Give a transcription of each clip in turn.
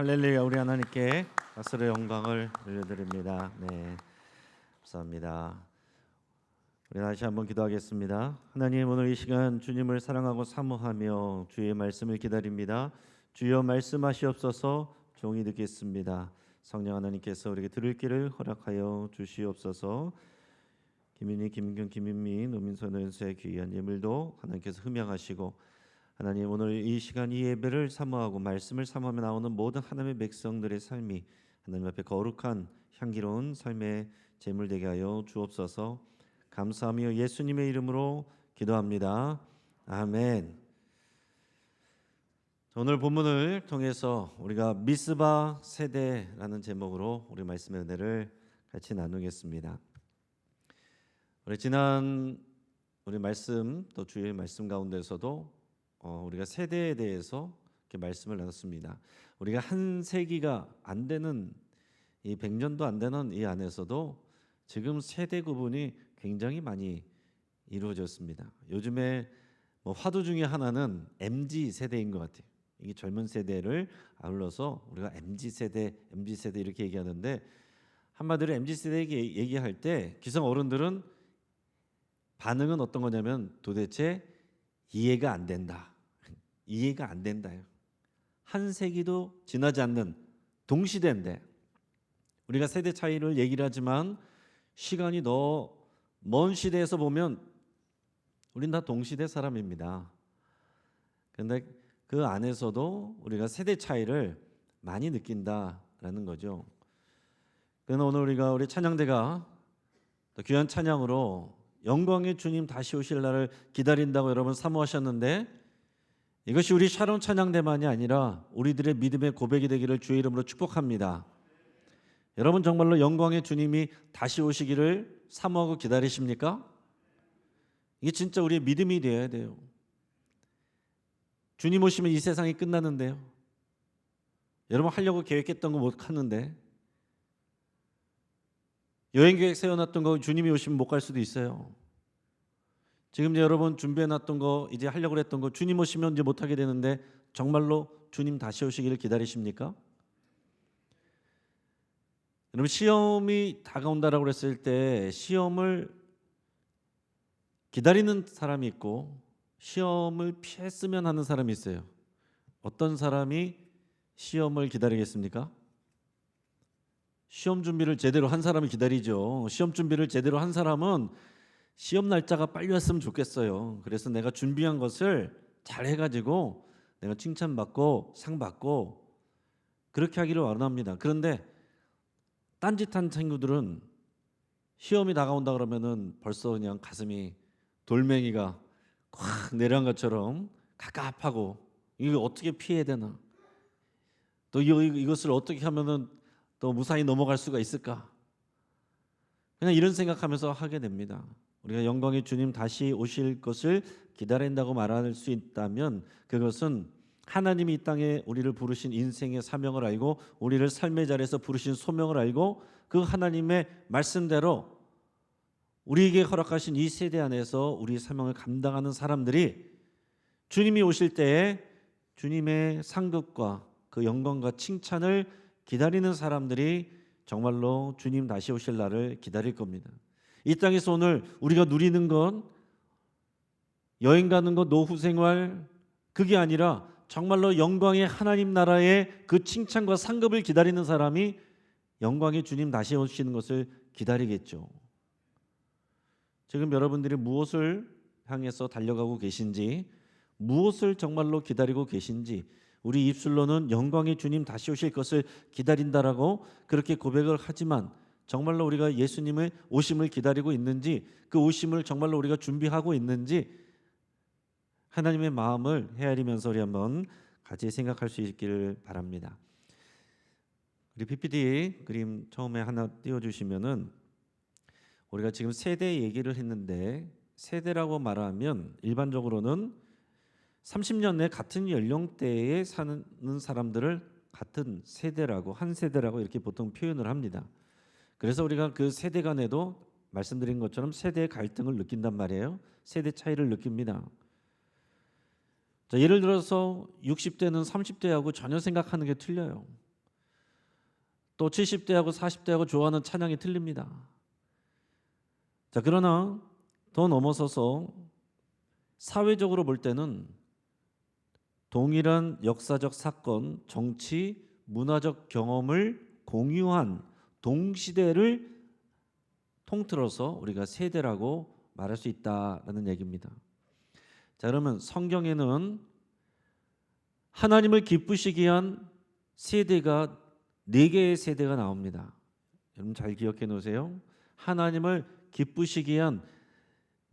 할렐루야. 우리 하나님께 박수의 영광을 올려드립니다. 네, 감사합니다. 우리 다시 한번 기도하겠습니다. 하나님, 오늘 이 시간 주님을 사랑하고 사모하며 주의 말씀을 기다립니다. 주여 말씀하시옵소서. 종이 듣겠습니다. 성령 하나님께서 우리에게 들을 길을 허락하여 주시옵소서. 김인희, 김은경, 김인미, 노민선, 노연수의 귀한 예물도 하나님께서 흠양하시고, 하나님, 오늘 이 시간 이 예배를 사모하고 말씀을 사모하며 나오는 모든 하나님의 백성들의 삶이 하나님 앞에 거룩한 향기로운 삶의 제물 되게 하여 주옵소서. 감사하며 예수님의 이름으로 기도합니다. 아멘. 오늘 본문을 통해서 우리가 미스바 세대라는 제목으로 우리 말씀의 은혜를 같이 나누겠습니다. 우리 지난 우리 말씀, 또 주의 말씀 가운데서도 우리가 세대에 대해서 이렇게 말씀을 나눴습니다. 우리가 한 세기가 안 되는, 이 100년도 안 되는 이 안에서도 지금 세대 구분이 굉장히 많이 이루어졌습니다. 요즘에 화두 중에 하나는 MZ 세대인 것 같아요. 이게 젊은 세대를 아울러서 우리가 MZ 세대 이렇게 얘기하는데, 한마디로 MZ 세대 얘기할 때 기성 어른들은 반응은 어떤 거냐면 도대체 이해가 안 된다. 이해가 안 된다요. 한 세기도 지나지 않는 동시대인데, 우리가 세대 차이를 얘기를 하지만 시간이 더 먼 시대에서 보면 우린 다 동시대 사람입니다. 그런데 그 안에서도 우리가 세대 차이를 많이 느낀다라는 거죠. 그래서 오늘 우리 찬양대가 또 귀한 찬양으로 영광의 주님 다시 오실 날을 기다린다고 여러분 사모하셨는데, 이것이 우리 샤론 찬양대만이 아니라 우리들의 믿음의 고백이 되기를 주의 이름으로 축복합니다. 여러분 정말로 영광의 주님이 다시 오시기를 사모하고 기다리십니까? 이게 진짜 우리의 믿음이 되어야 돼요. 주님 오시면 이 세상이 끝나는데요. 여러분 하려고 계획했던 거 못 하는데, 여행 계획 세워놨던 거 주님이 오시면 못 갈 수도 있어요. 지금 여러분 준비해놨던 거, 이제 하려고 했던 거 주님 오시면 이제 못하게 되는데, 정말로 주님 다시 오시기를 기다리십니까? 여러분 시험이 다가온다라고 했을 때 시험을 기다리는 사람이 있고 시험을 피했으면 하는 사람이 있어요. 어떤 사람이 시험을 기다리겠습니까? 시험 준비를 제대로 한 사람이 기다리죠. 시험 준비를 제대로 한 사람은 시험 날짜가 빨리 왔으면 좋겠어요. 그래서 내가 준비한 것을 잘 해가지고 내가 칭찬받고 상 받고 그렇게 하기를 원합니다. 그런데 딴짓한 친구들은 시험이 다가온다 그러면은 벌써 그냥 가슴이 돌멩이가 콱 내려간 것처럼 갑갑하고, 이거 어떻게 피해야 되나, 또 이것을 어떻게 하면은 또 무사히 넘어갈 수가 있을까, 그냥 이런 생각하면서 하게 됩니다. 우리가 영광의 주님 다시 오실 것을 기다린다고 말할 수 있다면 그것은 하나님이 이 땅에 우리를 부르신 인생의 사명을 알고 우리를 삶의 자리에서 부르신 소명을 알고 그 하나님의 말씀대로 우리에게 허락하신 이 세대 안에서 우리 사명을 감당하는 사람들이 주님이 오실 때에 주님의 상급과 그 영광과 칭찬을 기다리는 사람들이 정말로 주님 다시 오실 날을 기다릴 겁니다. 이 땅에서 오늘 우리가 누리는 건 여행 가는 것, 노후 생활, 그게 아니라 정말로 영광의 하나님 나라의 그 칭찬과 상급을 기다리는 사람이 영광의 주님 다시 오시는 것을 기다리겠죠. 지금 여러분들이 무엇을 향해서 달려가고 계신지, 무엇을 정말로 기다리고 계신지, 우리 입술로는 영광의 주님 다시 오실 것을 기다린다라고 그렇게 고백을 하지만 정말로 우리가 예수님의 오심을 기다리고 있는지, 그 오심을 정말로 우리가 준비하고 있는지 하나님의 마음을 헤아리면서 우리 한번 같이 생각할 수 있기를 바랍니다. 우리 PPT 그림 처음에 하나 띄워주시면은, 우리가 지금 세대 얘기를 했는데 세대라고 말하면 일반적으로는 30년 내 같은 연령대에 사는 사람들을 같은 세대라고, 한 세대라고 이렇게 보통 표현을 합니다. 그래서 우리가 그 세대 간에도 말씀드린 것처럼 세대 갈등을 느낀단 말이에요. 세대 차이를 느낍니다. 자, 예를 들어서 60대는 30대하고 전혀 생각하는 게 틀려요. 또 70대하고 40대하고 좋아하는 찬양이 틀립니다. 자, 그러나 더 넘어서서 사회적으로 볼 때는 동일한 역사적 사건, 정치, 문화적 경험을 공유한 동시대를 통틀어서 우리가 세대라고 말할 수 있다라는 얘기입니다. 자, 그러면 성경에는 하나님을 기쁘시게 한 세대가 4개의 세대가 나옵니다. 여러분 잘 기억해 놓으세요. 하나님을 기쁘시게 한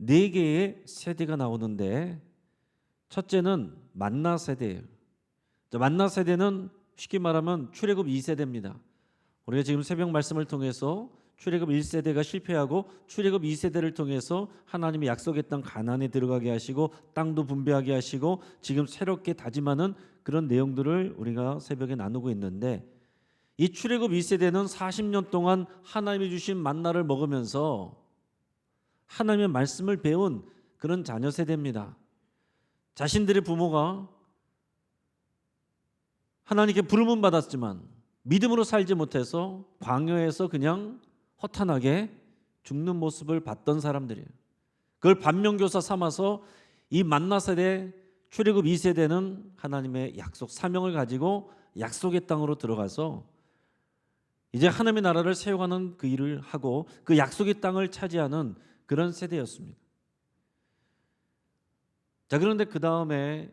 4개의 세대가 나오는데 첫째는 만나 세대예요. 만나 세대는 쉽게 말하면 출애굽 2세대입니다. 우리가 지금 새벽 말씀을 통해서 출애굽 1세대가 실패하고 출애굽 2세대를 통해서 하나님이 약속했던 가나안에 들어가게 하시고 땅도 분배하게 하시고 지금 새롭게 다짐하는 그런 내용들을 우리가 새벽에 나누고 있는데, 이 출애굽 2세대는 40년 동안 하나님이 주신 만나를 먹으면서 하나님의 말씀을 배운 그런 자녀 세대입니다. 자신들의 부모가 하나님께 부름은 받았지만 믿음으로 살지 못해서 광야에서 그냥 허탄하게 죽는 모습을 봤던 사람들이에요. 그걸 반면교사 삼아서 이 만나 세대 출애굽 2세대는 하나님의 약속 사명을 가지고 약속의 땅으로 들어가서 이제 하나님의 나라를 세워가는 그 일을 하고 그 약속의 땅을 차지하는 그런 세대였습니다. 자, 그런데 그 다음에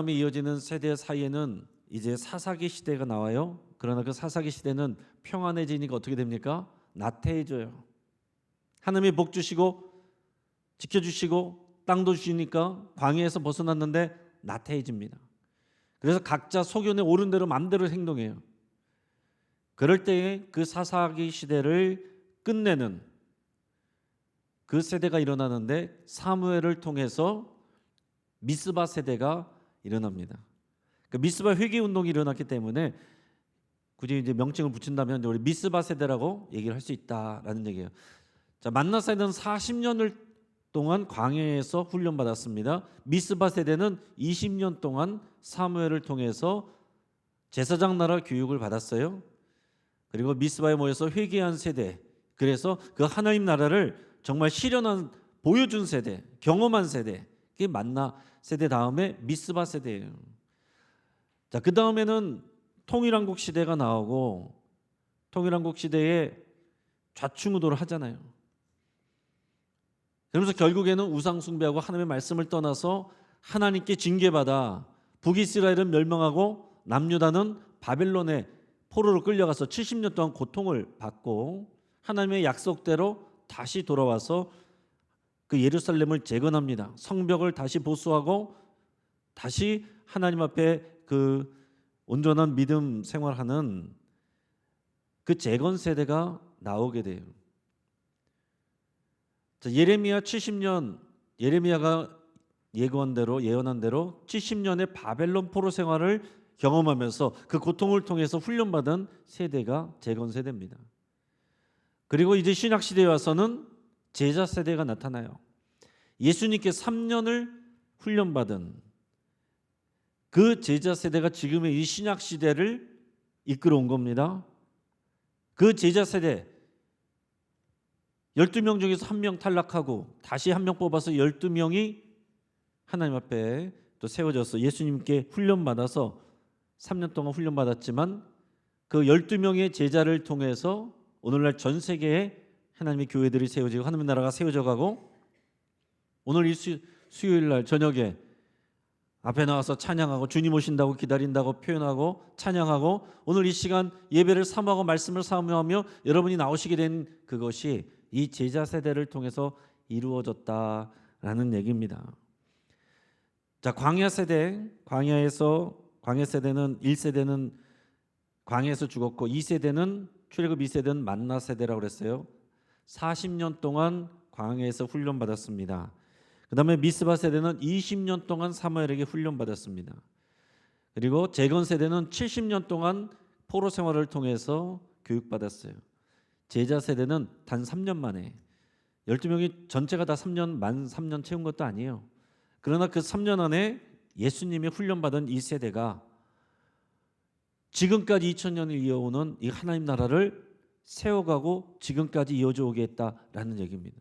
이어지는 세대 사이에는 이제 사사기 시대가 나와요. 그러나 그 사사기 시대는 평안해지니까 어떻게 됩니까? 나태해져요. 하나님이 복 주시고 지켜주시고 땅도 주시니까 광야에서 벗어났는데 나태해집니다. 그래서 각자 소견에 오른 대로 마음대로 행동해요. 그럴 때에 그 사사기 시대를 끝내는 그 세대가 일어나는데 사무엘을 통해서 미스바 세대가 일어납니다. 그 미스바 회개 운동이 일어났기 때문에 굳이 이제 명칭을 붙인다면 우리 미스바 세대라고 얘기를 할 수 있다라는 얘기예요. 자, 만나 세대는 40년을 동안 광야에서 훈련받았습니다. 미스바 세대는 20년 동안 사무엘을 통해서 제사장 나라 교육을 받았어요. 그리고 미스바에 모여서 회개한 세대, 그래서 그 하나님 나라를 정말 실현한 보여준 세대, 경험한 세대, 그게 만나 세대 다음에 미스바 세대예요. 자, 그 다음에는 통일한국 시대가 나오고 통일한국 시대에 좌충우돌을 하잖아요. 그러면서 결국에는 우상 숭배하고 하나님의 말씀을 떠나서 하나님께 징계받아 북이스라엘은 멸망하고 남유다는 바벨론의 포로로 끌려가서 70년 동안 고통을 받고 하나님의 약속대로 다시 돌아와서 그 예루살렘을 재건합니다. 성벽을 다시 보수하고 다시 하나님 앞에 그 온전한 믿음 생활하는 그 재건 세대가 나오게 돼요. 자, 예레미야 70년, 예레미야가 예언한 대로 70년의 바벨론 포로 생활을 경험하면서 그 고통을 통해서 훈련받은 세대가 재건 세대입니다. 그리고 이제 신약 시대에 와서는 제자 세대가 나타나요. 예수님께 3년을 훈련받은 그 제자 세대가 지금의 이 신약 시대를 이끌어온 겁니다. 그 제자 세대 12명 중에서 1명 탈락하고 다시 1명 뽑아서 12명이 하나님 앞에 또 세워져서 예수님께 훈련받아서 3년 동안 훈련받았지만 그 12명의 제자를 통해서 오늘날 전 세계에 하나님의 교회들이 세워지고 하나님의 나라가 세워져 가고, 오늘 이 수요일 날 저녁에 앞에 나와서 찬양하고 주님 오신다고 기다린다고 표현하고 찬양하고 오늘 이 시간 예배를 사모하고 말씀을 사모하며 여러분이 나오시게 된 그것이 이 제자 세대를 통해서 이루어졌다라는 얘기입니다. 자, 광야 세대는 1세대는 광야에서 죽었고 2세대는 출애굽 2세대는 만나 세대라고 그랬어요. 40년 동안 광야에서 훈련받았습니다. 그 다음에 미스바 세대는 20년 동안 사무엘에게 훈련받았습니다. 그리고 재건 세대는 70년 동안 포로 생활을 통해서 교육받았어요. 제자 세대는 단 3년 만에, 12명이 전체가 다 만 3년 채운 것도 아니에요. 그러나 그 3년 안에 예수님이 훈련받은 이 세대가 지금까지 2000년을 이어오는 이 하나님 나라를 세워가고 지금까지 이어져 오겠다라는 얘기입니다.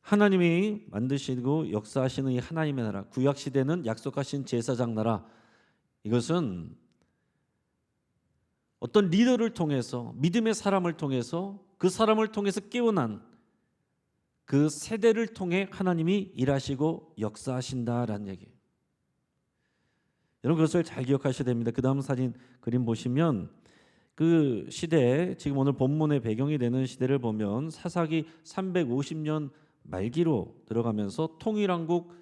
하나님이 만드시고 역사하시는 이 하나님의 나라, 구약 시대는 약속하신 제사장 나라, 이것은 어떤 리더를 통해서, 믿음의 사람을 통해서, 그 사람을 통해서 깨어난 그 세대를 통해 하나님이 일하시고 역사하신다라는 얘기예요. 여러분 그것을 잘 기억하셔야 됩니다. 그 다음 사진 그림 보시면 그 시대, 지금 오늘 본문의 배경이 되는 시대를 보면 사사기 350년 말기로 들어가면서 통일왕국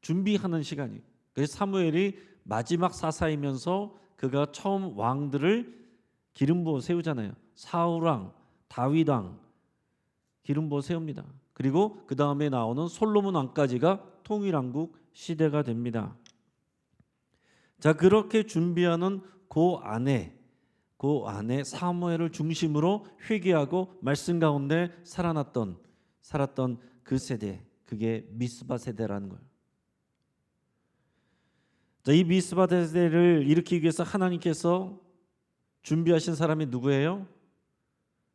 준비하는 시간이에요. 그래서 사무엘이 마지막 사사이면서 그가 처음 왕들을 기름 부어 세우잖아요. 사울왕, 다윗왕 기름 부어 세웁니다. 그리고 그 다음에 나오는 솔로몬 왕까지가 통일왕국 시대가 됩니다. 자, 그렇게 준비하는 그 안에 사무엘을 중심으로 회개하고 말씀 가운데 살았던 그 세대, 그게 미스바 세대라는 거예요. 자, 이 미스바 세대를 일으키기 위해서 하나님께서 준비하신 사람이 누구예요?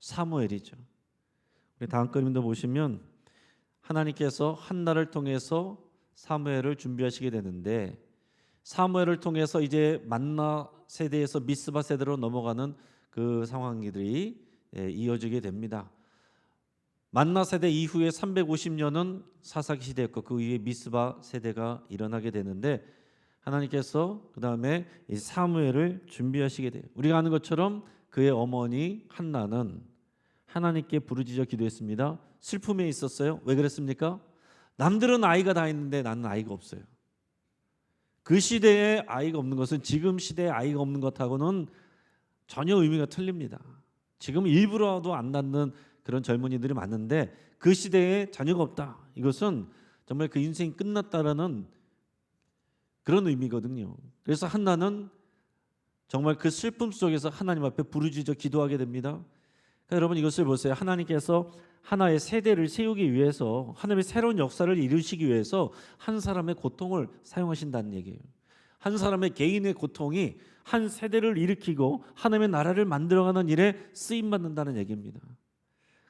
사무엘이죠. 우리 다음 그림도 보시면 하나님께서 한나를 통해서 사무엘을 준비하시게 되는데, 사무엘을 통해서 이제 만나 세대에서 미스바 세대로 넘어가는 그 상황들이 이어지게 됩니다. 만나 세대 이후에 350년은 사사기 시대였고 그 이후에 미스바 세대가 일어나게 되는데, 하나님께서 그 다음에 이 사무엘을 준비하시게 돼요. 우리가 아는 것처럼 그의 어머니 한나는 하나님께 부르짖어 기도했습니다. 슬픔에 있었어요. 왜 그랬습니까? 남들은 아이가 다 있는데 나는 아이가 없어요. 그 시대에 아이가 없는 것은 지금 시대에 아이가 없는 것하고는 전혀 의미가 틀립니다. 지금 일부러도 안 낳는 그런 젊은이들이 많은데 그 시대에 자녀가 없다, 이것은 정말 그 인생이 끝났다라는 그런 의미거든요. 그래서 한나는 정말 그 슬픔 속에서 하나님 앞에 부르짖어 기도하게 됩니다. 그러니까 여러분 이것을 보세요. 하나님께서 하나의 세대를 세우기 위해서, 하나님의 새로운 역사를 이루시기 위해서 한 사람의 고통을 사용하신다는 얘기예요. 한 사람의 개인의 고통이 한 세대를 일으키고 하나님의 나라를 만들어가는 일에 쓰임받는다는 얘기입니다.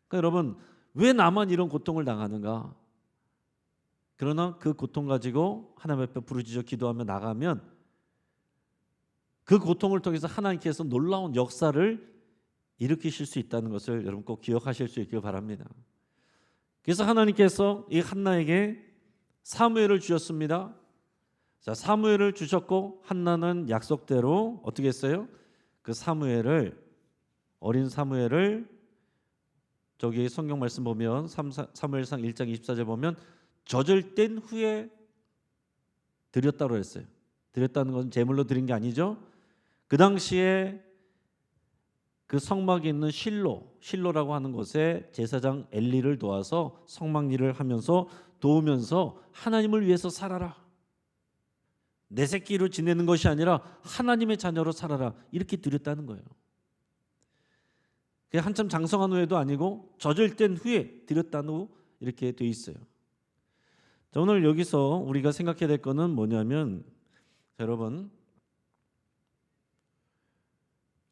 그러니까 여러분, 왜 나만 이런 고통을 당하는가? 그러나 그 고통 가지고 하나님 앞에 부르짖어 기도하며 나가면 그 고통을 통해서 하나님께서 놀라운 역사를 일으키실 수 있다는 것을 여러분 꼭 기억하실 수 있길 바랍니다. 그래서 하나님께서 이 한나에게 사무엘을 주셨습니다. 자, 사무엘을 주셨고 한나는 약속대로 어떻게 했어요? 그 어린 사무엘을 저기 성경 말씀 보면 사무엘상 1장 24절 보면 젖을 뗀 후에 드렸다고 했어요. 드렸다는 건 제물로 드린 게 아니죠. 그 당시에 그 성막에 있는 실로라고 하는 곳에 제사장 엘리를 도와서 성막 일을 하면서 도우면서 하나님을 위해서 살아라. 내 새끼로 지내는 것이 아니라 하나님의 자녀로 살아라. 이렇게 드렸다는 거예요. 그게 한참 장성한 후에도 아니고 젖을 뗀 후에 드렸다는 후 이렇게 돼 있어요. 자, 오늘 여기서 우리가 생각해야 될 거는 뭐냐면, 자, 여러분,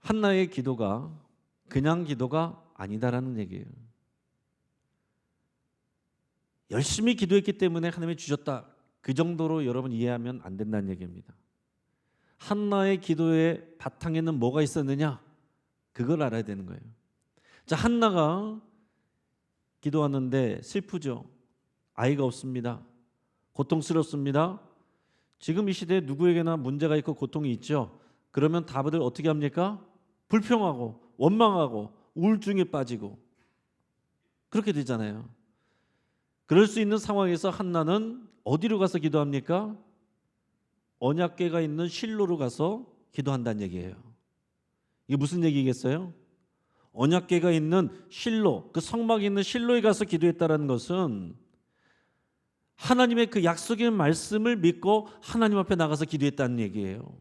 한나의 기도가 그냥 기도가 아니다라는 얘기예요. 열심히 기도했기 때문에 하나님이 주셨다, 그 정도로 여러분 이해하면 안 된다는 얘기입니다. 한나의 기도의 바탕에는 뭐가 있었느냐? 그걸 알아야 되는 거예요. 자, 한나가 기도하는데 슬프죠. 아이가 없습니다. 고통스럽습니다. 지금 이 시대에 누구에게나 문제가 있고 고통이 있죠. 그러면 다들 어떻게 합니까? 불평하고 원망하고 우울증에 빠지고 그렇게 되잖아요. 그럴 수 있는 상황에서 한나는 어디로 가서 기도합니까? 언약궤가 있는 실로로 가서 기도한다는 얘기예요. 이게 무슨 얘기겠어요? 언약궤가 있는 실로, 그 성막이 있는 실로에 가서 기도했다는 것은 하나님의 그 약속의 말씀을 믿고 하나님 앞에 나가서 기도했다는 얘기예요.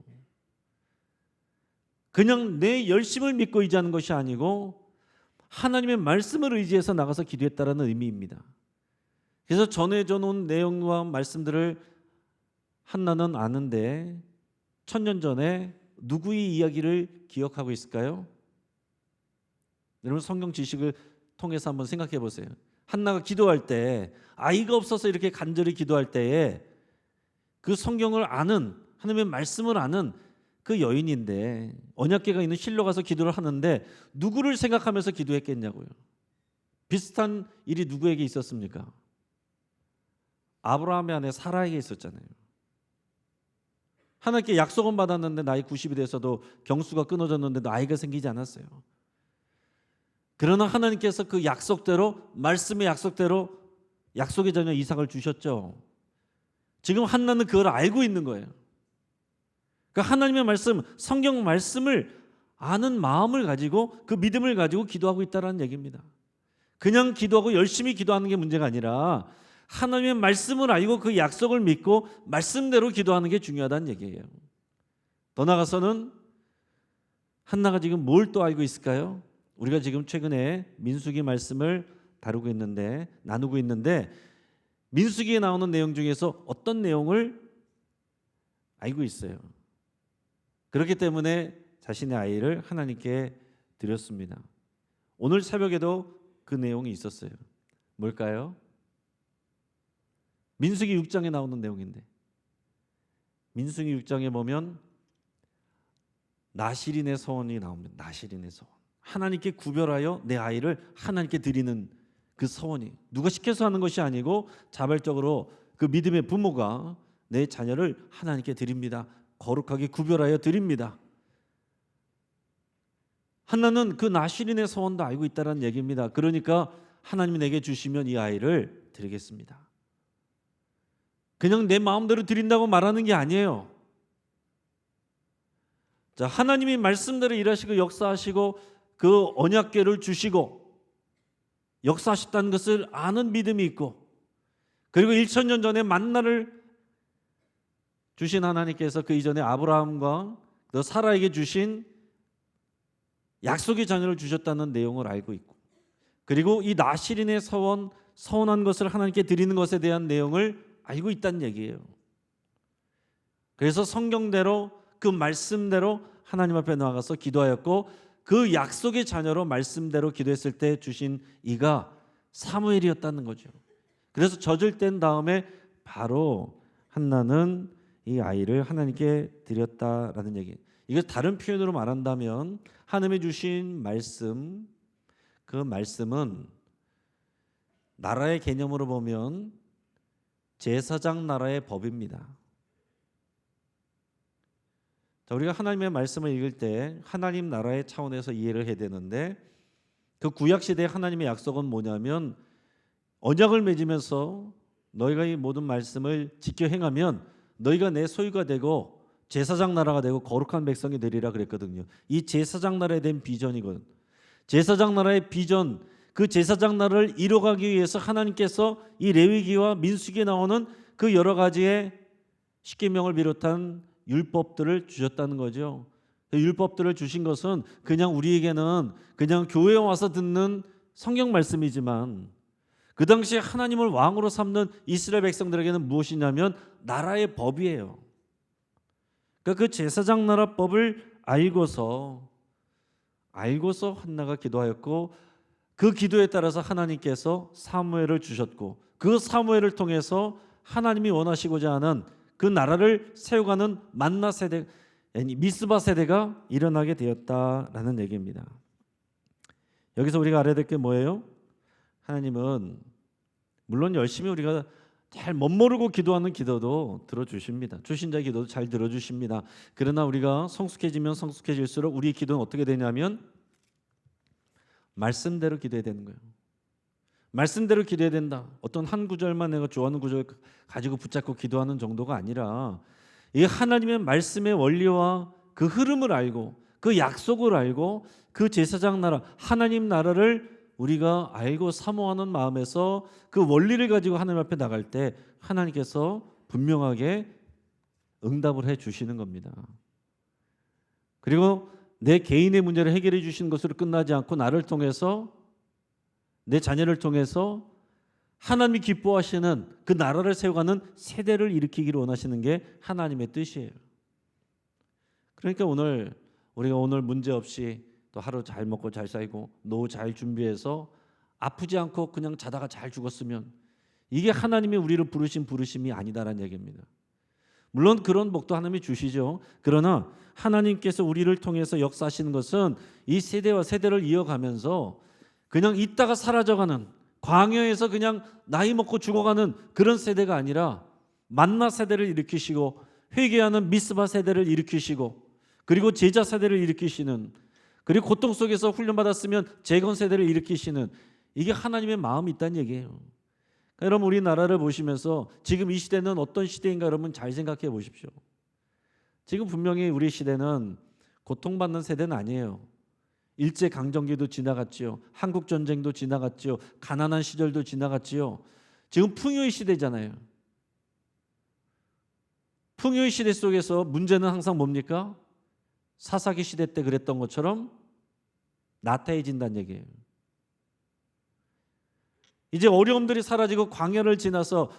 그냥 내 열심을 믿고 의지하는 것이 아니고 하나님의 말씀을 의지해서 나가서 기도했다는 의미입니다. 그래서 전해져 놓은 내용과 말씀들을 한나는 아는데 1000년 전에 누구의 이야기를 기억하고 있을까요? 여러분 성경 지식을 통해서 한번 생각해 보세요. 한나가 기도할 때 아이가 없어서 이렇게 간절히 기도할 때에 그 성경을 아는 하나님의 말씀을 아는 그 여인인데 언약궤가 있는 실로 가서 기도를 하는데 누구를 생각하면서 기도했겠냐고요. 비슷한 일이 누구에게 있었습니까? 아브라함의 아내 사라에게 있었잖아요. 하나님께 약속은 받았는데 나이 90이 돼서도 경수가 끊어졌는데도 아이가 생기지 않았어요. 그러나 하나님께서 그 약속대로 말씀의 약속대로 약속의 자녀 이삭을 주셨죠. 지금 한나는 그걸 알고 있는 거예요. 그러니까 하나님의 말씀, 성경 말씀을 아는 마음을 가지고 그 믿음을 가지고 기도하고 있다는 얘기입니다. 그냥 기도하고 열심히 기도하는 게 문제가 아니라 하나님의 말씀을 알고 그 약속을 믿고 말씀대로 기도하는 게 중요하다는 얘기예요. 더 나아가서는 한나가 지금 뭘 또 알고 있을까요? 우리가 지금 최근에 민수기 말씀을 나누고 있는데 민수기에 나오는 내용 중에서 어떤 내용을 알고 있어요. 그렇기 때문에 자신의 아이를 하나님께 드렸습니다. 오늘 새벽에도 그 내용이 있었어요. 뭘까요? 민수기 6장에 나오는 내용인데 민수기 6장에 보면 나실인의 서원이 나옵니다. 나실인의 서원. 하나님께 구별하여 내 아이를 하나님께 드리는 그 서원이 누가 시켜서 하는 것이 아니고 자발적으로 그 믿음의 부모가 내 자녀를 하나님께 드립니다. 거룩하게 구별하여 드립니다. 한나는 그 나실인의 서원도 알고 있다는 얘기입니다. 그러니까 하나님이 내게 주시면 이 아이를 드리겠습니다. 그냥 내 마음대로 드린다고 말하는 게 아니에요. 자, 하나님이 말씀대로 일하시고 역사하시고 그 언약궤를 주시고 역사하셨다는 것을 아는 믿음이 있고 그리고 1000년 전에 만나를 주신 하나님께서 그 이전에 아브라함과 또 사라에게 주신 약속의 자녀를 주셨다는 내용을 알고 있고 그리고 이 나실인의 서원한 것을 하나님께 드리는 것에 대한 내용을 알고 있다는 얘기예요. 그래서 성경대로 그 말씀대로 하나님 앞에 나아가서 기도하였고 그 약속의 자녀로 말씀대로 기도했을 때 주신 이가 사무엘이었다는 거죠. 그래서 젖을 뗀 다음에 바로 한나는 이 아이를 하나님께 드렸다라는 얘기. 이거 다른 표현으로 말한다면 하나님이 주신 말씀, 그 말씀은 나라의 개념으로 보면 제사장 나라의 법입니다. 자, 우리가 하나님의 말씀을 읽을 때 하나님 나라의 차원에서 이해를 해야 되는데 그 구약 시대의 하나님의 약속은 뭐냐면 언약을 맺으면서 너희가 이 모든 말씀을 지켜 행하면 너희가 내 소유가 되고 제사장 나라가 되고 거룩한 백성이 되리라 그랬거든요. 이 제사장 나라에 대한 비전이거든. 제사장 나라의 비전, 그 제사장 나라를 이뤄가기 위해서 하나님께서 이 레위기와 민수기에 나오는 그 여러 가지의 십계명을 비롯한 율법들을 주셨다는 거죠. 율법들을 주신 것은 그냥 우리에게는 그냥 교회에 와서 듣는 성경 말씀이지만 그 당시에 하나님을 왕으로 삼는 이스라엘 백성들에게는 무엇이냐면 나라의 법이에요. 그러니까 그 제사장 나라 법을 알고서 한나가 기도하였고 그 기도에 따라서 하나님께서 사무엘을 주셨고 그 사무엘을 통해서 하나님이 원하시고자 하는 그 나라를 세워가는 만나 세대, 미스바 세대가 일어나게 되었다라는 얘기입니다. 여기서 우리가 알아야 될 게 뭐예요? 하나님은 물론 열심히 우리가 잘 멋모르고 기도하는 기도도 들어주십니다. 주신 자의 기도도 잘 들어주십니다. 그러나 우리가 성숙해지면 성숙해질수록 우리의 기도는 어떻게 되냐면 말씀대로 기도해야 되는 거예요. 말씀대로 기도해야 된다. 어떤 한 구절만 내가 좋아하는 구절 가지고 붙잡고 기도하는 정도가 아니라 이 하나님의 말씀의 원리와 그 흐름을 알고 그 약속을 알고 그 제사장 나라 하나님 나라를 우리가 알고 사모하는 마음에서 그 원리를 가지고 하나님 앞에 나갈 때 하나님께서 분명하게 응답을 해 주시는 겁니다. 그리고 내 개인의 문제를 해결해 주시는 것으로 끝나지 않고 나를 통해서 내 자녀를 통해서 하나님이 기뻐하시는 그 나라를 세워가는 세대를 일으키기를 원하시는 게 하나님의 뜻이에요. 그러니까 우리가 오늘 문제 없이 또 하루 잘 먹고 잘 살고 노후 잘 준비해서 아프지 않고 그냥 자다가 잘 죽었으면 이게 하나님이 우리를 부르신 부르심이 아니다라는 얘기입니다. 물론 그런 복도 하나님이 주시죠. 그러나 하나님께서 우리를 통해서 역사하시는 것은 이 세대와 세대를 이어가면서 그냥 있다가 사라져가는, 광야에서 그냥 나이 먹고 죽어가는 그런 세대가 아니라 만나 세대를 일으키시고 회개하는 미스바 세대를 일으키시고 그리고 제자 세대를 일으키시는, 그리고 고통 속에서 훈련받았으면 재건 세대를 일으키시는, 이게 하나님의 마음이 있다는 얘기예요. 여러분, 우리나라를 보시면서 지금 이 시대는 어떤 시대인가 여러분 잘 생각해 보십시오. 지금 분명히 우리 시대는 고통받는 세대는 아니에요. 일제강점기도 지나갔지요. 한국전쟁도 지나갔지요. 가난한 시절도 지나갔지요. 지금 풍요의 시대잖아요. 풍요의 시대 속에서 문제는 항상 뭡니까? 사사기 시대 때 그랬던 것처럼 나태해진다는 얘기예요. 이제 어려움들이 사라지고 광야를 지나서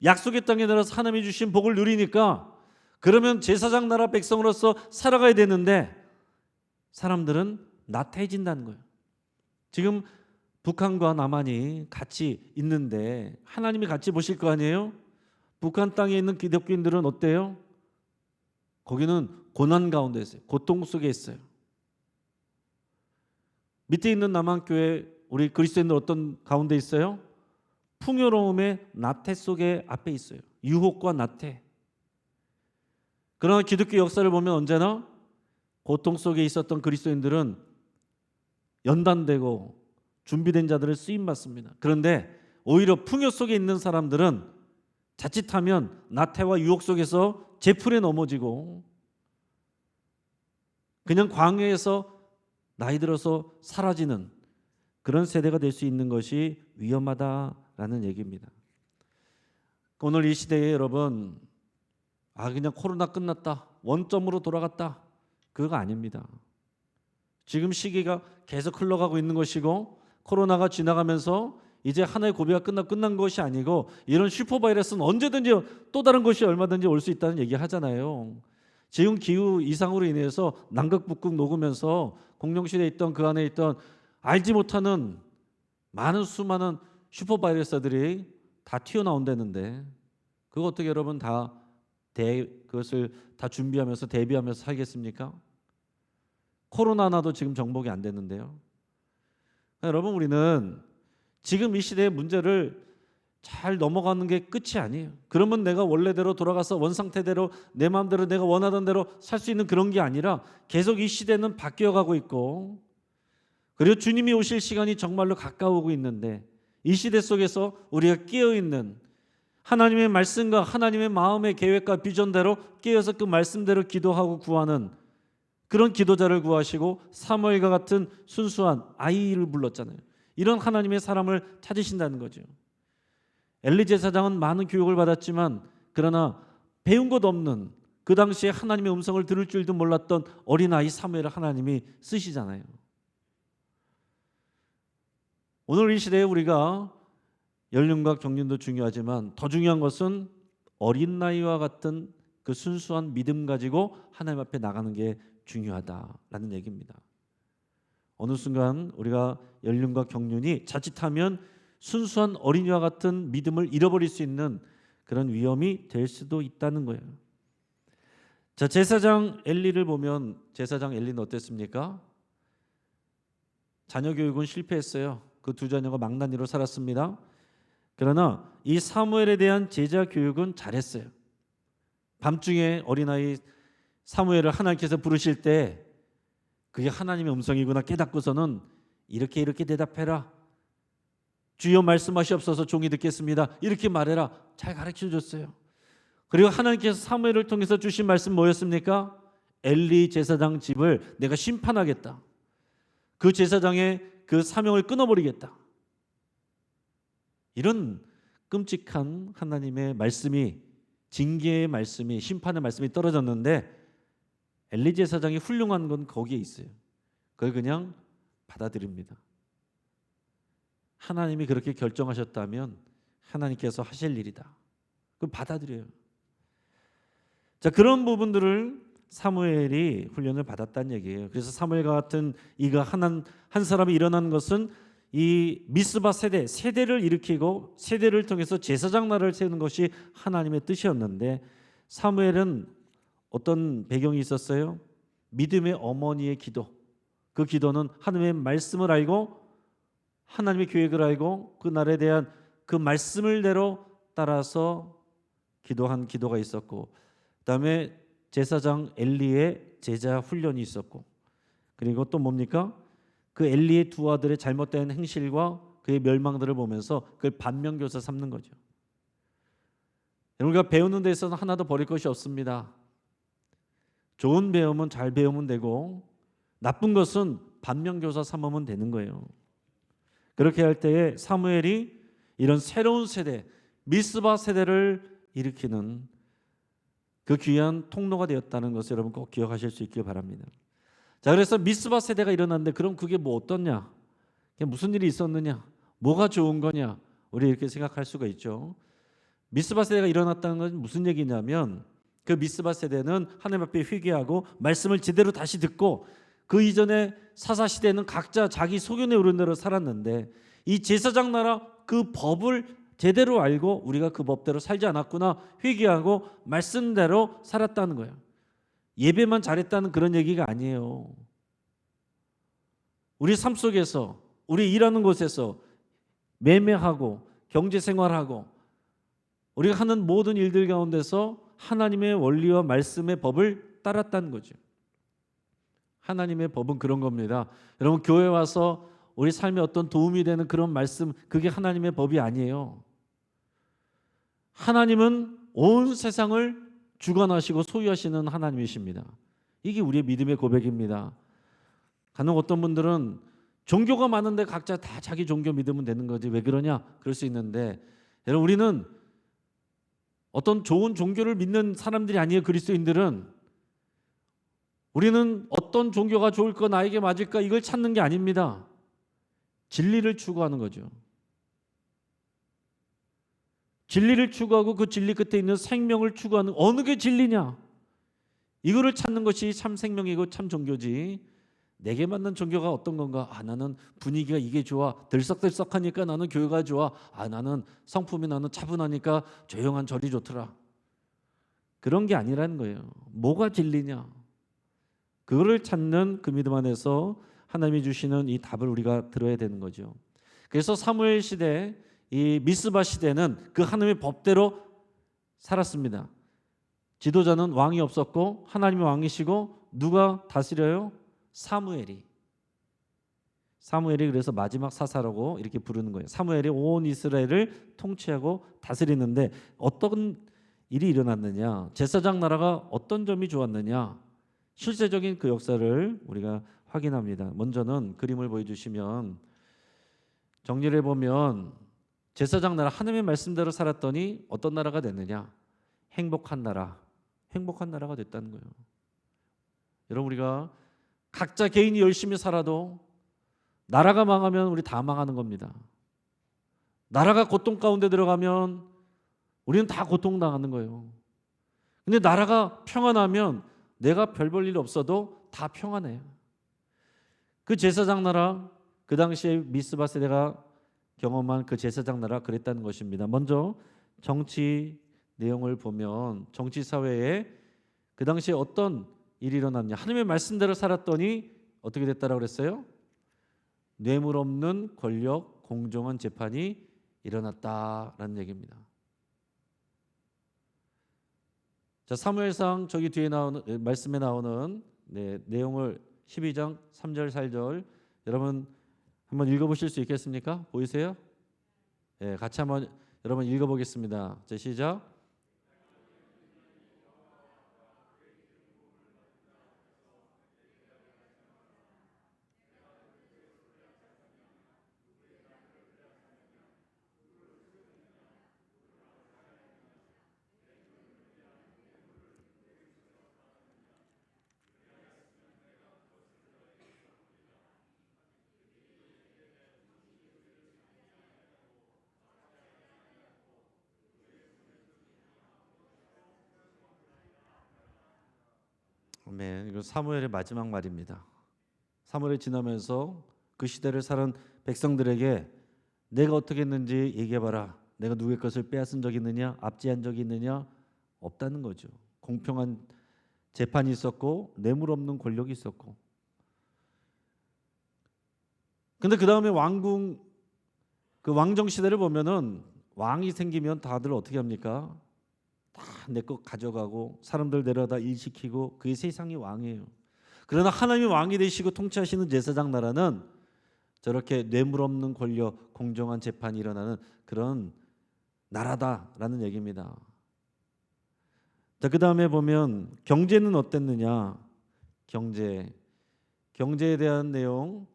약속의 땅에 들어서 하나님이 주신 복을 누리니까 그러면 제사장 나라 백성으로서 살아가야 되는데 사람들은 나태해진다는 거예요. 지금 북한과 남한이 같이 있는데 하나님이 같이 보실 거 아니에요? 북한 땅에 있는 기독교인들은 어때요? 거기는 고난 가운데 있어요. 고통 속에 있어요. 밑에 있는 남한교회 우리 그리스도인들 어떤 가운데 있어요? 풍요로움의 나태 속에 앞에 있어요. 유혹과 나태. 그러나 기독교 역사를 보면 언제나 고통 속에 있었던 그리스도인들은 연단되고 준비된 자들을 쓰임받습니다. 그런데 오히려 풍요 속에 있는 사람들은 자칫하면 나태와 유혹 속에서 제풀에 넘어지고 그냥 광야에서 나이 들어서 사라지는 그런 세대가 될 수 있는 것이 위험하다라는 얘기입니다. 오늘 이 시대에 여러분 그냥 코로나 끝났다, 원점으로 돌아갔다, 그거 아닙니다. 지금 시기가 계속 흘러가고 있는 것이고 코로나가 지나가면서 이제 하나의 고비가 끝난 것이 아니고 이런 슈퍼바이러스는 언제든지 또 다른 것이 얼마든지 올 수 있다는 얘기 하잖아요. 지금 기후 이상으로 인해서 남극 북극 녹으면서 공룡시대에 있던 그 안에 있던 알지 못하는 많은 수많은 슈퍼바이러스들이 다 튀어나온다는데 그거 어떻게 여러분 그것을 다 준비하면서 대비하면서 살겠습니까? 코로나 하나도 지금 정복이 안 됐는데요. 여러분, 우리는 지금 이 시대의 문제를 잘 넘어가는 게 끝이 아니에요. 그러면 내가 원래대로 돌아가서 원상태대로 내 마음대로 내가 원하던 대로 살 수 있는 그런 게 아니라 계속 이 시대는 바뀌어가고 있고 그리고 주님이 오실 시간이 정말로 가까우고 있는데 이 시대 속에서 우리가 깨어있는 하나님의 말씀과 하나님의 마음의 계획과 비전대로 깨어서 그 말씀대로 기도하고 구하는 그런 기도자를 구하시고 사무엘과 같은 순수한 아이를 불렀잖아요. 이런 하나님의 사람을 찾으신다는 거죠. 엘리 제사장은 많은 교육을 받았지만 그러나 배운 것 없는 그 당시에 하나님의 음성을 들을 줄도 몰랐던 어린아이 사무엘을 하나님이 쓰시잖아요. 오늘 이 시대에 우리가 연륜과 경륜도 중요하지만 더 중요한 것은 어린 나이와 같은 그 순수한 믿음 가지고 하나님 앞에 나가는 게 중요하다라는 얘기입니다. 어느 순간 우리가 연륜과 경륜이 자칫하면 순수한 어린이와 같은 믿음을 잃어버릴 수 있는 그런 위험이 될 수도 있다는 거예요. 자, 제사장 엘리를 보면 제사장 엘리는 어땠습니까? 자녀 교육은 실패했어요. 그 두 자녀가 망나니로 살았습니다. 그러나 이 사무엘에 대한 제자 교육은 잘했어요. 밤중에 어린아이 사무엘을 하나님께서 부르실 때 그게 하나님의 음성이구나 깨닫고서는 이렇게 대답해라. 주여 말씀하시옵소서 종이 듣겠습니다. 이렇게 말해라. 잘 가르쳐줬어요. 그리고 하나님께서 사무엘을 통해서 주신 말씀 뭐였습니까? 엘리 제사장 집을 내가 심판하겠다. 그 제사장의 그 사명을 끊어버리겠다. 이런 끔찍한 하나님의 말씀이, 징계의 말씀이, 심판의 말씀이 떨어졌는데 엘리 제사장이 훌륭한 건 거기에 있어요. 그걸 그냥 받아들입니다. 하나님이 그렇게 결정하셨다면 하나님께서 하실 일이다. 그걸 받아들여요. 자, 그런 부분들을 사무엘이 훈련을 받았다는 얘기예요. 그래서 사무엘과 같은 이가 한 사람이 일어난 것은 이 미스바 세대를 일으키고 세대를 통해서 제사장 나라를 세우는 것이 하나님의 뜻이었는데, 사무엘은 어떤 배경이 있었어요? 믿음의 어머니의 기도. 그 기도는 하나님의 말씀을 알고 하나님의 계획을 알고 그 날에 대한 그 말씀을 대로 따라서 기도한 기도가 있었고, 그다음에 제사장 엘리의 제자 훈련이 있었고, 그리고 또 뭡니까? 그 엘리의 두 아들의 잘못된 행실과 그의 멸망들을 보면서 그걸 반면교사 삼는 거죠. 우리가 배우는 데 있어서는 하나도 버릴 것이 없습니다. 좋은 배움은 잘 배우면 되고 나쁜 것은 반면교사 삼으면 되는 거예요. 그렇게 할 때에 사무엘이 이런 새로운 세대, 미스바 세대를 일으키는 그 귀한 통로가 되었다는 것을 여러분 꼭 기억하실 수 있길 바랍니다. 자, 그래서 미스바 세대가 일어났는데 그럼 그게 뭐 어떻냐? 그게 무슨 일이 있었느냐? 뭐가 좋은 거냐? 우리 이렇게 생각할 수가 있죠. 미스바 세대가 일어났다는 건 무슨 얘기냐면, 그 미스바 세대는 하나님 앞에 회개하고 말씀을 제대로 다시 듣고, 그 이전에 사사 시대는 각자 자기 소견에 오른 대로 살았는데 이 제사장 나라 그 법을 제대로 알고 우리가 그 법대로 살지 않았구나 회개하고 말씀대로 살았다는 거예요. 예배만 잘했다는 그런 얘기가 아니에요. 우리 삶 속에서 우리 일하는 곳에서 매매하고 경제생활하고 우리가 하는 모든 일들 가운데서 하나님의 원리와 말씀의 법을 따랐다는 거죠. 하나님의 법은 그런 겁니다. 여러분, 교회 와서 우리 삶에 어떤 도움이 되는 그런 말씀, 그게 하나님의 법이 아니에요. 하나님은 온 세상을 주관하시고 소유하시는 하나님이십니다. 이게 우리의 믿음의 고백입니다. 간혹 어떤 분들은 종교가 많은데 각자 다 자기 종교 믿으면 되는 거지 왜 그러냐 그럴 수 있는데, 여러분, 우리는 어떤 좋은 종교를 믿는 사람들이 아니에요. 그리스도인들은 우리는 어떤 종교가 좋을까 나에게 맞을까 이걸 찾는 게 아닙니다. 진리를 추구하는 거죠. 진리를 추구하고 그 진리 끝에 있는 생명을 추구하는, 어느 게 진리냐 이거를 찾는 것이 참 생명이고 참 종교지. 내게 맞는 종교가 어떤 건가? 나는 분위기가 이게 좋아. 들썩들썩하니까 나는 교회가 좋아. 나는 성품이 나는 차분하니까 조용한 절이 좋더라. 그런 게 아니라는 거예요. 뭐가 진리냐? 그거를 찾는 그 믿음 안에서 하나님이 주시는 이 답을 우리가 들어야 되는 거죠. 그래서 사무엘 시대, 이 미스바 시대는 그 하나님의 법대로 살았습니다. 지도자는 왕이 없었고 하나님이 왕이시고 누가 다스려요? 사무엘이 그래서 마지막 사사라고 이렇게 부르는 거예요. 사무엘이 온 이스라엘을 통치하고 다스리는데 어떤 일이 일어났느냐? 제사장 나라가 어떤 점이 좋았느냐? 실제적인 그 역사를 우리가 확인합니다. 먼저는 그림을 보여주시면 정리를 해보면 제사장 나라, 하나님의 말씀대로 살았더니 어떤 나라가 됐느냐? 행복한 나라가 됐다는 거예요. 여러분, 우리가 각자 개인이 열심히 살아도 나라가 망하면 우리 다 망하는 겁니다. 나라가 고통 가운데 들어가면 우리는 다 고통당하는 거예요. 근데 나라가 평안하면 내가 별 볼 일 없어도 다 평안해요. 그 제사장 나라, 그 당시에 미스바 세대가 경험한 그 제사장 나라 그랬다는 것입니다. 먼저 정치 내용을 보면 정치 사회에 그 당시에 어떤 일이 일어났냐? 하나님의 말씀대로 살았더니 어떻게 됐다라고 그랬어요? 뇌물 없는 권력, 공정한 재판이 일어났다라는 얘기입니다. 자, 사무엘상 저기 뒤에 나오는 말씀에 나오는 내용을 12장 3절 4절 여러분 한번 읽어보실 수 있겠습니까? 보이세요? 네, 같이 한번 여러분 읽어보겠습니다. 자, 시작. 아멘. 이거 사무엘의 마지막 말입니다. 사무엘이 지나면서 그 시대를 살은 백성들에게 내가 어떻게 했는지 얘기해봐라. 내가 누구의 것을 빼앗은 적이 있느냐? 압제한 적이 있느냐? 없다는 거죠. 공평한 재판이 있었고 뇌물 없는 권력이 있었고. 근데 그 다음에 왕궁 그 왕정 시대를 보면은 왕이 생기면 다들 어떻게 합니까? 다 내 것 가져가고 사람들 내려다 일시키고 그게 세상이 왕이에요. 그러나 하나님이 왕이 되시고 통치하시는 제사장 나라는 저렇게 뇌물 없는 권력, 공정한 재판이 일어나는 그런 나라다라는 얘기입니다. 자, 그 다음에 보면 경제는 어땠느냐? 경제에 대한 내용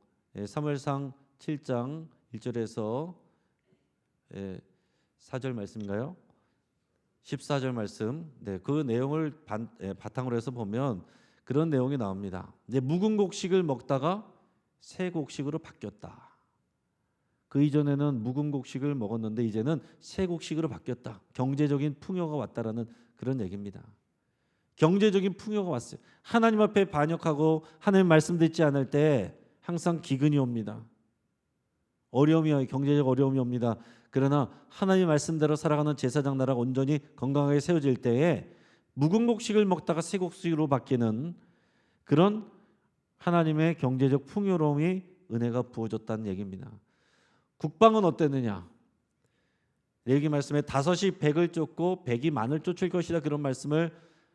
사무엘상 7장 1절에서 4절 말씀인가요? 14절 말씀. 네, 그 내용을 바탕으로 해서 보면 그런 내용이 나옵니다. 이제 묵은 곡식을 먹다가 새 곡식으로 바뀌었다. 그 이전에는 묵은 곡식을 먹었는데 이제는 새 곡식으로 바뀌었다. 경제적인 풍요가 왔다라는 그런 얘기입니다. 경제적인 풍요가 왔어요. 하나님 앞에 반역하고 하나님 말씀 듣지 않을 때 항상 기근이 옵니다. 어려움이 와요. 경제적 어려움이 옵니다. 그러나 하나님 말씀대로 살아가는 제사장 나라가 온전히 건강하게 세워질 때에 묵은 곡식을 먹다가 새 곡식으로 바뀌는 그런 하나님의 경제적 풍요로움이 은혜가 부어졌다는 얘기입니다. 국방은 어땠느냐? 레위기 말씀에 5이 100을 쫓고 100이 만을 쫓을 것이다 그런 말씀을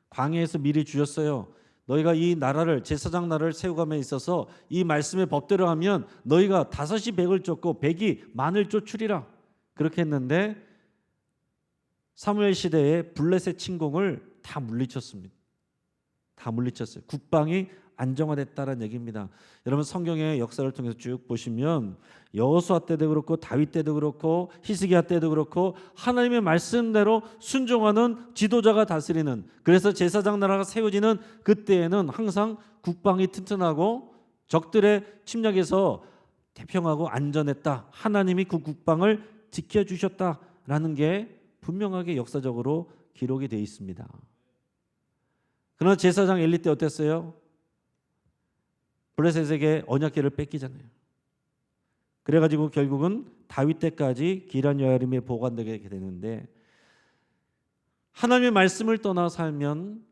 광야에서 미리 주셨어요. 너희가 이 나라를 제사장 나라를 세우감에 있어서 이 말씀의 법대로 하면 너희가 5이 100을 쫓고 100이 만을 쫓으리라. 그렇게 했는데 사무엘 시대에 블레셋 침공을 다 물리쳤습니다. 다 물리쳤어요. 국방이 안정화됐다는 얘기입니다. 여러분 성경의 역사를 통해서 쭉 보시면 여호수아 때도 그렇고 다윗 때도 그렇고 히스기야 때도 그렇고 하나님의 말씀대로 순종하는 지도자가 다스리는 그래서 제사장 나라가 세워지는 그때에는 항상 국방이 튼튼하고 적들의 침략에서 태평하고 안전했다. 하나님이 그 국방을 지켜주셨다라는 게 분명하게 역사적으로 기록이 되어 있습니다. 그러나 제사장 엘리 때 어땠어요? 블레셋에게 언약궤를 뺏기잖아요. 그래가지고 결국은 다윗 때까지 기란 여아림에 보관되게 되는데 하나님의 말씀을 떠나 살면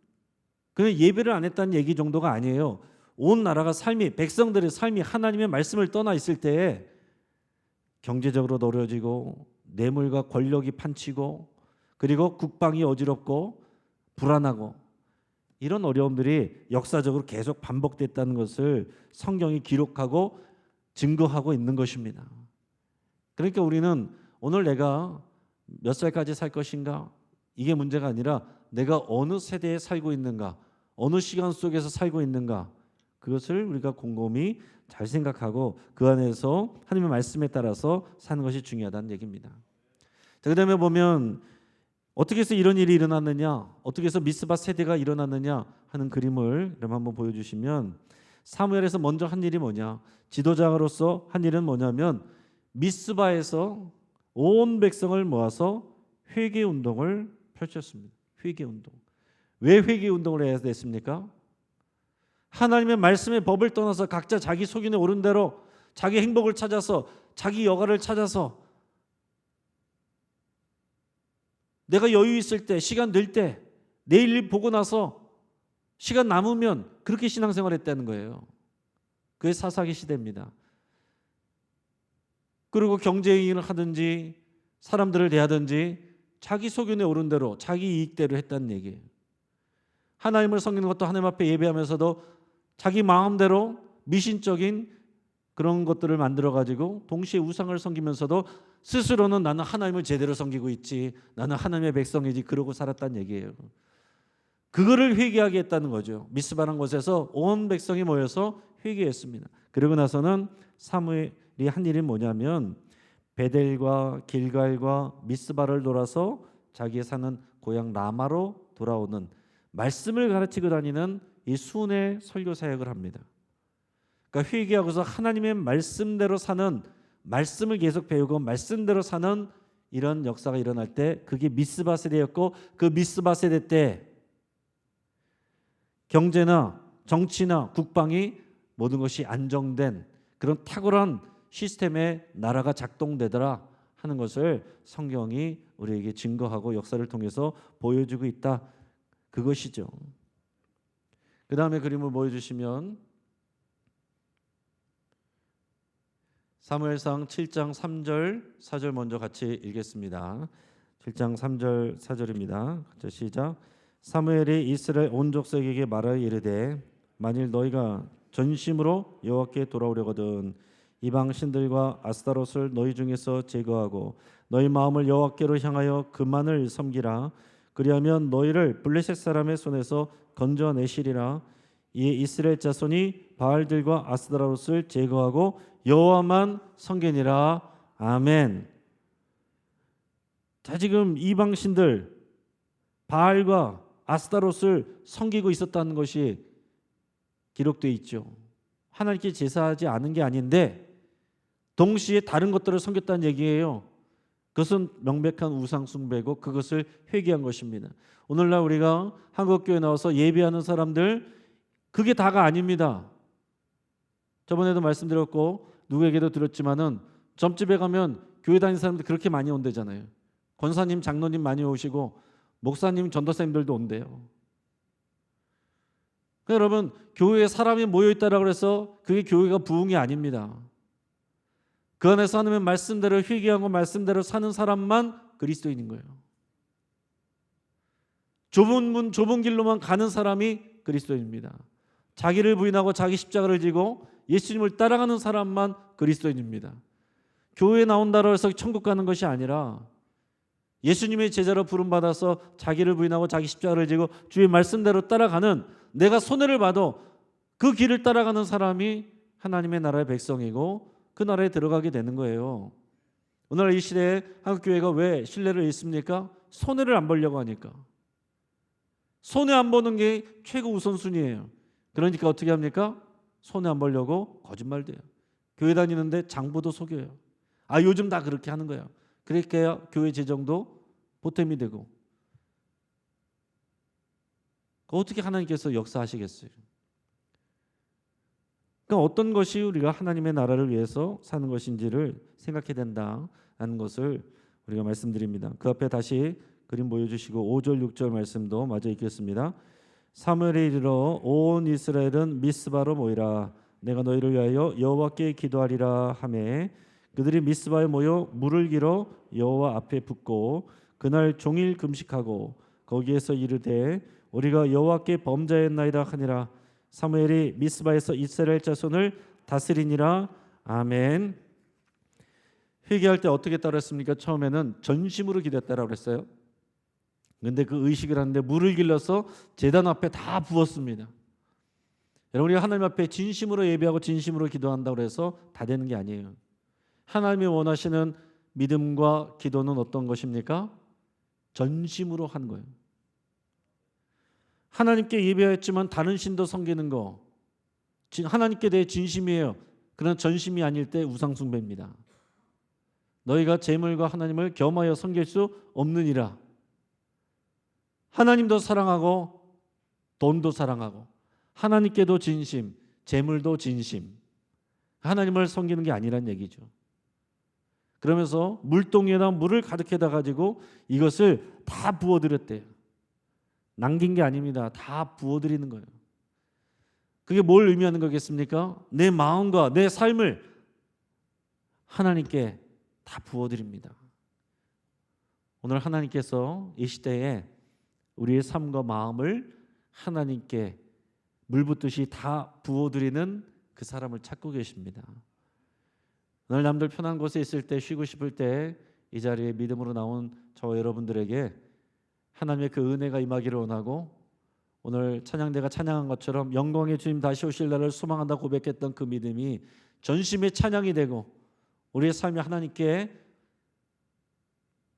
그냥 예배를 안 했다는 얘기 정도가 아니에요. 온 나라가 삶이 백성들의 삶이 하나님의 말씀을 떠나 있을 때에 경제적으로 어려워지고 뇌물과 권력이 판치고 그리고 국방이 어지럽고 불안하고 이런 어려움들이 역사적으로 계속 반복됐다는 것을 성경이 기록하고 증거하고 있는 것입니다. 그러니까 우리는 오늘 내가 몇 살까지 살 것인가? 이게 문제가 아니라 내가 어느 세대에 살고 있는가? 어느 시간 속에서 살고 있는가? 그것을 우리가 곰곰이 잘 생각하고 그 안에서 하나님의 말씀에 따라서 사는 것이 중요하다는 얘기입니다. 자, 그다음에 보면 어떻게 해서 이런 일이 일어났느냐? 어떻게 해서 미스바 세대가 일어났느냐 하는 그림을 여러분 한번 보여주시면 사무엘에서 먼저 한 일이 뭐냐? 지도자로서 한 일은 뭐냐면 미스바에서 온 백성을 모아서 회개 운동을 펼쳤습니다. 회개 운동. 왜 회개 운동을 해야 됐습니까? 하나님의 말씀의 법을 떠나서 각자 자기 속인에 오른 대로 자기 행복을 찾아서 자기 여가를 찾아서 내가 여유 있을 때 시간 될 때 내일 일 보고 나서 시간 남으면 그렇게 신앙생활 했다는 거예요. 그게 사사기 시대입니다. 그리고 경제행위를 하든지 사람들을 대하든지 자기 소견에 오른 대로 자기 이익대로 했다는 얘기예요. 하나님을 섬기는 것도 하나님 앞에 예배하면서도 자기 마음대로 미신적인 그런 것들을 만들어가지고 동시에 우상을 섬기면서도 스스로는 나는 하나님을 제대로 섬기고 있지, 나는 하나님의 백성이지 그러고 살았다는 얘기예요. 그거를 회개하게 했다는 거죠. 미스바라는 곳에서 온 백성이 모여서 회개했습니다. 그러고 나서는 사무엘이 한 일이 뭐냐면 베델과 길갈과 미스바를 돌아서 자기의 사는 고향 라마로 돌아오는 말씀을 가르치고 다니는 이 순회 설교 사역을 합니다. 그러니까 회개하고서 하나님의 말씀대로 사는, 말씀을 계속 배우고 말씀대로 사는 이런 역사가 일어날 때 그게 미스바 세대였고, 그 미스바 세대 때 경제나 정치나 국방이 모든 것이 안정된 그런 탁월한 시스템의 나라가 작동되더라 하는 것을 성경이 우리에게 증거하고 역사를 통해서 보여주고 있다. 그것이죠. 그 다음에 그림을 보여주시면 사무엘상 7장 3절 4절 먼저 같이 읽겠습니다. 7장 3절 4절입니다. 같이 시작. 사무엘이 이스라엘 온 족속에게 말하여 이르되 만일 너희가 전심으로 여호와께 돌아오려거든 이방 신들과 아스타롯을 너희 중에서 제거하고 너희 마음을 여호와께로 향하여 그만을 섬기라. 그리하면 너희를 블레셋 사람의 손에서 건져내시리라. 이에 이스라엘 자손이 바알들과 아스타롯을 제거하고 여호와만 섬기니라. 아멘. 자, 지금 이방 신들 바알과 아스타롯을 섬기고 있었다는 것이 기록되어 있죠. 하나님께 제사하지 않은 게 아닌데 동시에 다른 것들을 섬겼다는 얘기예요. 그것은 명백한 우상 숭배고 그것을 회개한 것입니다. 오늘날 우리가 한국교회 나와서 예배하는 사람들 그게 다가 아닙니다. 저번에도 말씀드렸고 누구에게도 드렸지만은 점집에 가면 교회 다니는 사람들 그렇게 많이 온대잖아요. 권사님, 장로님 많이 오시고 목사님, 전도사님들도 온대요. 그러니까 여러분 교회에 사람이 모여있다라고 해서 그게 교회가 부흥이 아닙니다. 그 안에서 하나님의 말씀대로 회개하고 말씀대로 사는 사람만 그리스도인인 거예요. 좁은 문 좁은 길로만 가는 사람이 그리스도인입니다. 자기를 부인하고 자기 십자가를 지고 예수님을 따라가는 사람만 그리스도인입니다. 교회에 나온다고 해서 천국 가는 것이 아니라 예수님의 제자로 부름받아서 자기를 부인하고 자기 십자가를 지고 주의 말씀대로 따라가는 내가 손해를 봐도 그 길을 따라가는 사람이 하나님의 나라의 백성이고 그 나라에 들어가게 되는 거예요. 오늘 이 시대에 한국교회가 왜 신뢰를 잃습니까? 손해를 안 보려고 하니까. 손해 안 보는 게 최고 우선순위예요. 그러니까 어떻게 합니까? 손해 안 보려고 거짓말돼요. 교회 다니는데 장부도 속여요. 아 요즘 다 그렇게 하는 거예요. 그렇게 해야 교회 재정도 보탬이 되고. 어떻게 하나님께서 역사하시겠어요? 그러니까 어떤 것이 우리가 하나님의 나라를 위해서 사는 것인지를 생각해야 된다는 것을 우리가 말씀드립니다. 그 앞에 다시 그림 보여주시고 5절 6절 말씀도 마저 읽겠습니다. 사무엘에 이르러 온 이스라엘은 미스바로 모이라. 내가 너희를 위하여 여호와께 기도하리라 하매 그들이 미스바에 모여 물을 길어 여호와 앞에 붓고 그날 종일 금식하고 거기에서 이르되 우리가 여호와께 범죄했나이다 하니라. 사무엘이 미스바에서 이스라엘 자손을 다스리니라. 아멘. 회개할 때 어떻게 따랐습니까? 처음에는 전심으로 기도했다라고 그랬어요. 그런데 그 의식을 하는데 물을 길러서 제단 앞에 다 부었습니다. 여러분 우리가 하나님 앞에 진심으로 예배하고 진심으로 기도한다고 해서 다 되는 게 아니에요. 하나님이 원하시는 믿음과 기도는 어떤 것입니까? 전심으로 하는 거예요. 하나님께 예배했지만 다른 신도 섬기는 거 하나님께 대해 진심이에요. 그러나 전심이 아닐 때 우상 숭배입니다. 너희가 재물과 하나님을 겸하여 섬길 수 없느니라. 하나님도 사랑하고 돈도 사랑하고 하나님께도 진심, 재물도 진심. 하나님을 섬기는 게 아니란 얘기죠. 그러면서 물동이에다 물을 가득해다 가지고 이것을 다 부어드렸대요. 남긴 게 아닙니다. 다 부어드리는 거예요. 그게 뭘 의미하는 거겠습니까? 내 마음과 내 삶을 하나님께 다 부어드립니다. 오늘 하나님께서 이 시대에 우리의 삶과 마음을 하나님께 물 붓듯이 다 부어드리는 그 사람을 찾고 계십니다. 오늘 남들 편한 곳에 있을 때 쉬고 싶을 때 이 자리에 믿음으로 나온 저와 여러분들에게 하나님의 그 은혜가 임하기를 원하고 오늘 찬양대가 찬양한 것처럼 영광의 주님 다시 오실 날을 소망한다 고백했던 그 믿음이 전심의 찬양이 되고 우리의 삶이 하나님께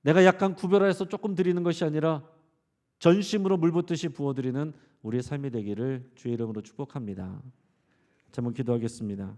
내가 약간 구별해서 조금 드리는 것이 아니라 전심으로 물 붓듯이 부어드리는 우리의 삶이 되기를 주의 이름으로 축복합니다. 한번 기도하겠습니다.